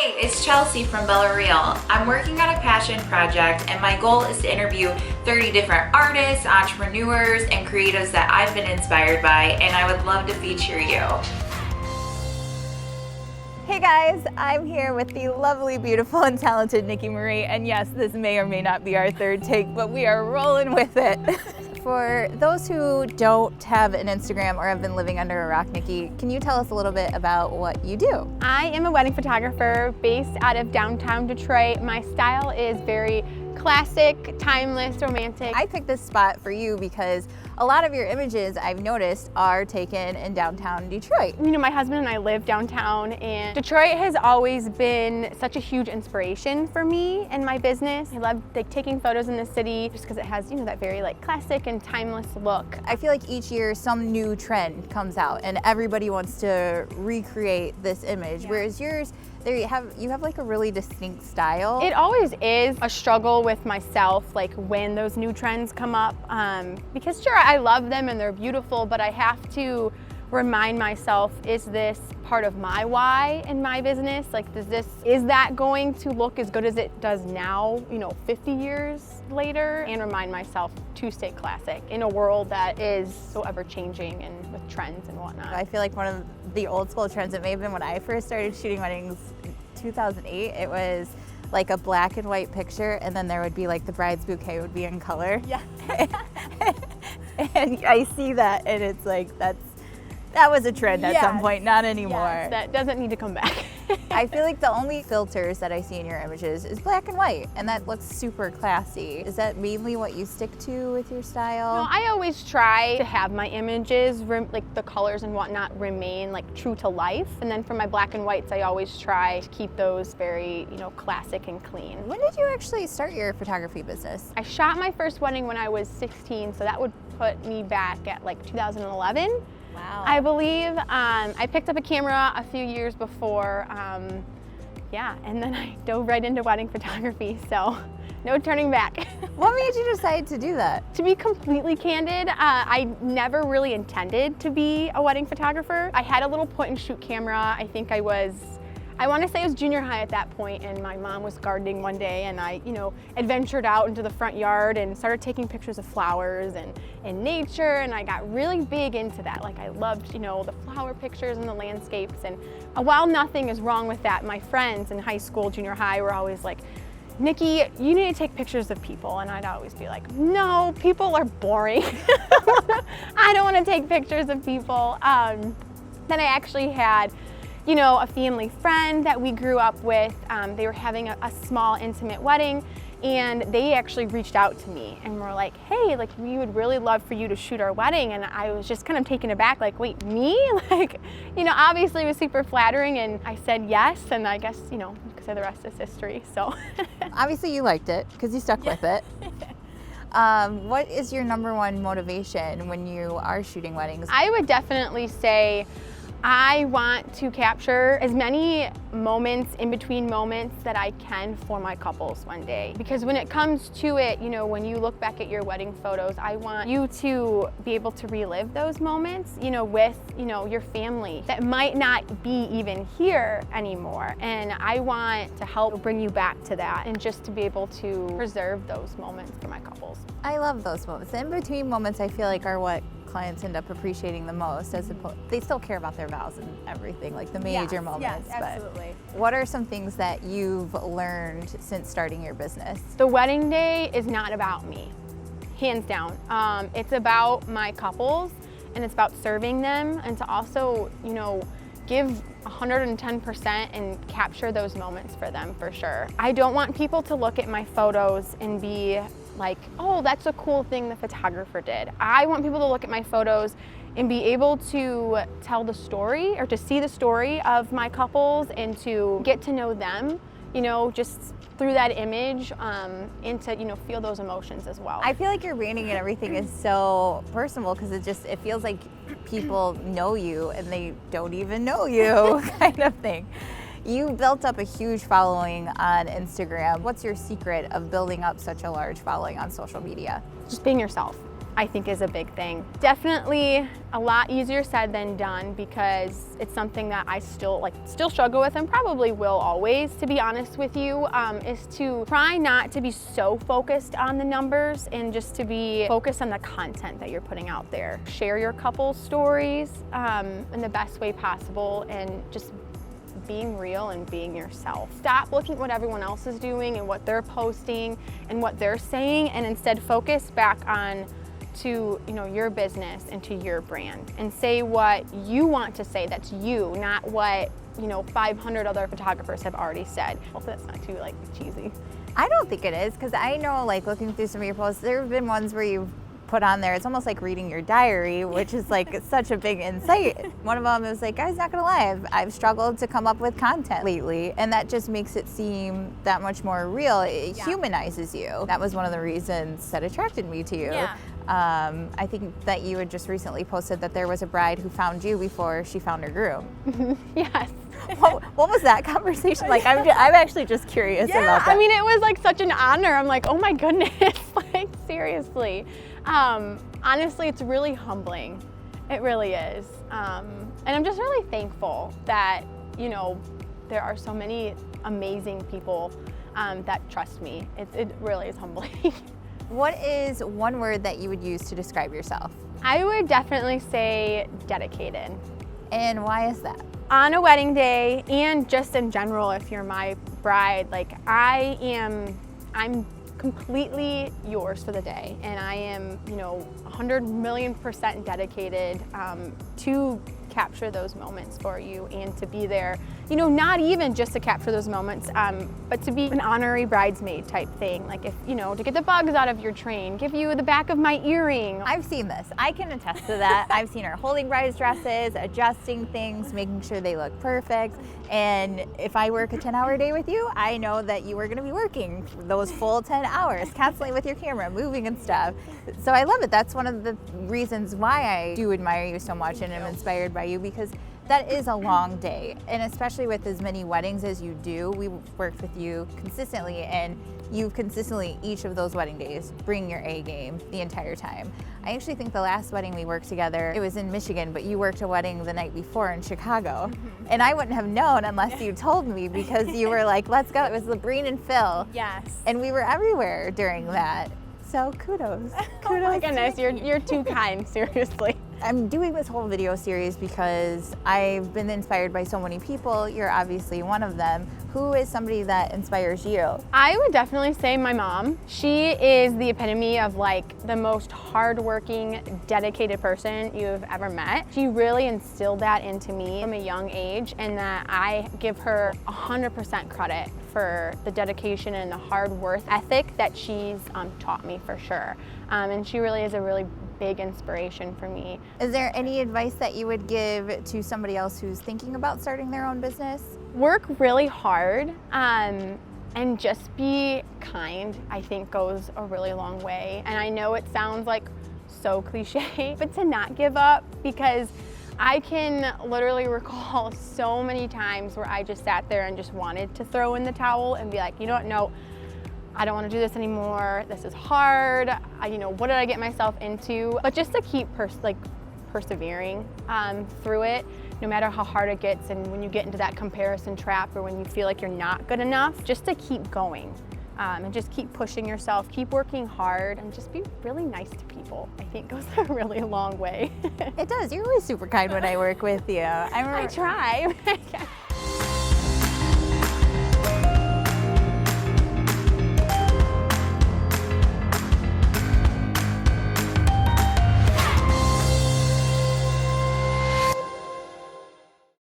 Hi, it's Chelsea from Bella Real. I'm working on a passion project and my goal is to interview 30 different artists, entrepreneurs, and creatives that I've been inspired by, and I would love to feature you. Hey guys, I'm here with the lovely, beautiful, and talented Niki Marie, and yes, this may or may not be our third take, but we are rolling with it. For those who don't have an Instagram or have been living under a rock, Niki, can you tell us a little bit about what you do? I am a wedding photographer based out of downtown Detroit. My style is very classic, timeless, romantic. I picked this spot for you because a lot of your images, I've noticed, are taken in downtown Detroit. You know, my husband and I live downtown, and Detroit has always been such a huge inspiration for me and my business. I love taking photos in the city just because it has, you know, that very classic and timeless look. I feel like each year some new trend comes out and everybody wants to recreate this image, whereas yours, you have like a really distinct style. It always is a struggle with myself, like when those new trends come up, because sure, I love them and they're beautiful, but I have to remind myself, is this part of my why in my business? Like, is that going to look as good as it does now, 50 years later? And remind myself to stay classic in a world that is so ever changing and with trends and whatnot. I feel like one of the old school trends, it may have been when I first started shooting weddings in 2008, it was like a black and white picture, and then there would be like the bride's bouquet would be in color. Yeah. And I see that, and it's like, that was a trend at some point, not anymore. Yes, that doesn't need to come back. I feel like the only filters that I see in your images is black and white, and that looks super classy. Is that mainly what you stick to with your style? No, I always try to have my images, like the colors and whatnot, remain like true to life. And then for my black and whites, I always try to keep those very, classic and clean. When did you actually start your photography business? I shot my first wedding when I was 16, so that would put me back at like 2011. Wow. I believe. I picked up a camera a few years before, and then I dove right into wedding photography, so no turning back. What made you decide to do that? To be completely candid, I never really intended to be a wedding photographer. I had a little point and shoot camera. I think I want to say it was junior high at that point, and my mom was gardening one day, and I, adventured out into the front yard and started taking pictures of flowers and nature, and I got really big into that. Like, I loved, the flower pictures and the landscapes, and while nothing is wrong with that, my friends in high school, junior high were always like, Niki, you need to take pictures of people, and I'd always be like, no, people are boring. I don't want to take pictures of people. Then I actually had a family friend that we grew up with. They were having a small intimate wedding, and they actually reached out to me and were like, hey, like, we would really love for you to shoot our wedding. And I was just kind of taken aback, like, wait, me? Like, obviously it was super flattering, and I said yes, and I guess, you could say the rest is history, so. Obviously you liked it because you stuck with it. What is your number one motivation when you are shooting weddings? I would definitely say I want to capture as many moments, in between moments, that I can for my couples one day. Because when it comes to it, when you look back at your wedding photos, I want you to be able to relive those moments, with, your family that might not be even here anymore. And I want to help bring you back to that, and just to be able to preserve those moments for my couples. I love those moments. The in-between moments, I feel like, are what clients end up appreciating the most, as opposed, they still care about their vows and everything, like the major moments. Yes, absolutely. But what are some things that you've learned since starting your business? The wedding day is not about me, hands down. It's about my couples, and it's about serving them, and to also, give 110% and capture those moments for them, for sure. I don't want people to look at my photos and be like, oh, that's a cool thing the photographer did. I want people to look at my photos and be able to tell the story, or to see the story of my couples, and to get to know them, just through that image, and to, feel those emotions as well. I feel like your branding and everything is so personal, because it feels like people know you and they don't even know you kind of thing. You built up a huge following on Instagram. What's your secret of building up such a large following on social media? Just being yourself. I think is a big thing. Definitely a lot easier said than done because it's something that I still struggle with and probably will always, to be honest with you, is to try not to be so focused on the numbers and just to be focused on the content that you're putting out there. Share your couple stories in the best way possible and just being real and being yourself. Stop looking at what everyone else is doing and what they're posting and what they're saying, and instead focus back on to your business and to your brand, and say what you want to say. That's you, not what 500 other photographers have already said. Hopefully that's not too cheesy. I don't think it is, because I know, looking through some of your posts, there have been ones where you've put on there, it's almost like reading your diary, which is such a big insight. One of them is guys, not gonna lie, I've struggled to come up with content lately, and that just makes it seem that much more real. It humanizes you. That was one of the reasons that attracted me to you. Yeah. I think that you had just recently posted that there was a bride who found you before she found her groom. Yes. What was that conversation like? I'm actually just curious about that. I mean, it was such an honor. I'm oh my goodness, seriously. Honestly, it's really humbling. It really is. And I'm just really thankful that, there are so many amazing people that trust me. It really is humbling. What is one word that you would use to describe yourself? I would definitely say dedicated. And why is that? On a wedding day, and just in general, if you're my bride, I'm completely yours for the day, and I am 100,000,000% dedicated to capture those moments for you and to be there, not even just to capture those moments, but to be an honorary bridesmaid type thing. If, to get the bugs out of your train, give you the back of my earring. I've seen this. I can attest to that. I've seen her holding brides' dresses, adjusting things, making sure they look perfect. And if I work a 10-hour day with you, I know that you are going to be working those full 10 hours, constantly with your camera, moving and stuff. So I love it. That's one of the reasons why I do admire you so much and am inspired by you, because that is a long day. And especially with as many weddings as you do, we've worked with you consistently, and you've consistently, each of those wedding days, bring your A game the entire time. I actually think the last wedding we worked together, it was in Michigan, but you worked a wedding the night before in Chicago. And I wouldn't have known unless you told me, because you were let's go. It was Labrine and Phil. Yes. And we were everywhere during that. So kudos. Oh my goodness, you're too kind, seriously. I'm doing this whole video series because I've been inspired by so many people. You're obviously one of them. Who is somebody that inspires you? I would definitely say my mom. She is the epitome of the most hardworking, dedicated person you've ever met. She really instilled that into me from a young age, and that I give her 100% credit for the dedication and the hard work ethic that she's taught me, for sure. And she really is a really big inspiration for me. Is there any advice that you would give to somebody else who's thinking about starting their own business? Work really hard and just be kind, I think goes a really long way. And I know it sounds so cliche, but to not give up, because I can literally recall so many times where I just sat there and just wanted to throw in the towel and be you know what, no, I don't want to do this anymore. This is hard. What did I get myself into? But just to keep persevering through it, no matter how hard it gets, and when you get into that comparison trap, or when you feel like you're not good enough, just to keep going and just keep pushing yourself, keep working hard, and just be really nice to people. I think goes a really long way. It does. You're always super kind when I work with you. I try.